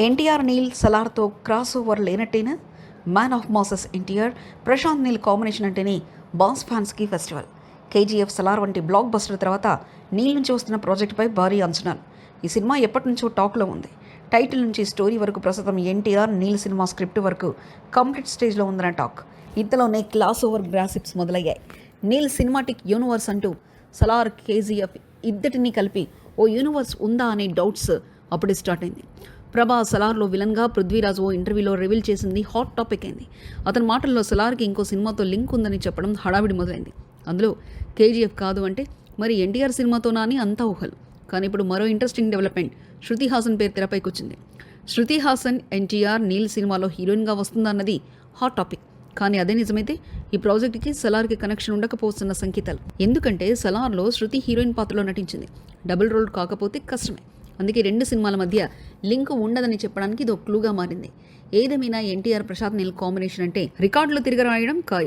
ఎన్టీఆర్ నీల్ సలార్తో cross over లేనట్టేనా? Man of masses NTR, Prashanth Neel combination అంటేనే బాస్ ఫ్యాన్స్కి ఫెస్టివల్. కేజీఎఫ్ సలార్ వంటి బ్లాక్ బస్టర్ తర్వాత నీల్ నుంచి వస్తున్న ప్రాజెక్టుపై భారీ అంచనాలు. ఈ సినిమా ఎప్పటి నుంచో టాక్లో ఉంది. టైటిల్ నుంచి స్టోరీ వరకు ప్రస్తుతం ఎన్టీఆర్ నీల్ సినిమా స్క్రిప్ట్ వరకు కంప్లీట్ స్టేజ్లో ఉందన్న టాక్. ఇంతలోనే క్లాస్ ఓవర్ గ్రాసిప్స్ మొదలయ్యాయి. నీల్ సినిమాటిక్ యూనివర్స్ అంటూ సలార్, కేజీఎఫ్ ఇద్దటిని కలిపి ఓ యూనివర్స్ ఉందా అనే డౌట్స్ అప్పుడే స్టార్ట్ అయింది. ప్రభాస్ సలార్లో విలన్గా పృథ్వీరాజ్ ఓ ఇంటర్వ్యూలో రివీల్ చేసింది హాట్ టాపిక్ అయింది. అతని మాటల్లో సలార్కి ఇంకో సినిమాతో లింక్ ఉందని చెప్పడం హడావిడి మొదలైంది. అందులో కేజీఎఫ్ కాదు అంటే మరి ఎన్టీఆర్ సినిమాతోనా అని అంతా ఊహలు. కానీ ఇప్పుడు మరో ఇంట్రెస్టింగ్ డెవలప్మెంట్. శృతి హాసన్ పేరు తెరపైకి వచ్చింది. శృతి హాసన్ ఎన్టీఆర్ నీల్ సినిమాలో హీరోయిన్గా వస్తుందా అన్నది హాట్ టాపిక్. కానీ అదే నిజమైతే ఈ ప్రాజెక్ట్కి సలార్కి కనెక్షన్ ఉండకపోతున్న సంకేతాలు. ఎందుకంటే సలార్లో శృతి హీరోయిన్ పాత్రలో నటించింది. డబుల్ రోల్ కాకపోతే కష్టమే. అందుకే రెండు సినిమాల మధ్య లింక్ ఉండదని చెప్పడానికి ఇది ఒక క్లూగా మారింది. ఏదేమైనా ఎన్టీఆర్ ప్రశాంత్ నీల్ కాంబినేషన్ అంటే రికార్డులు తిరగరాయడం ఖాయం.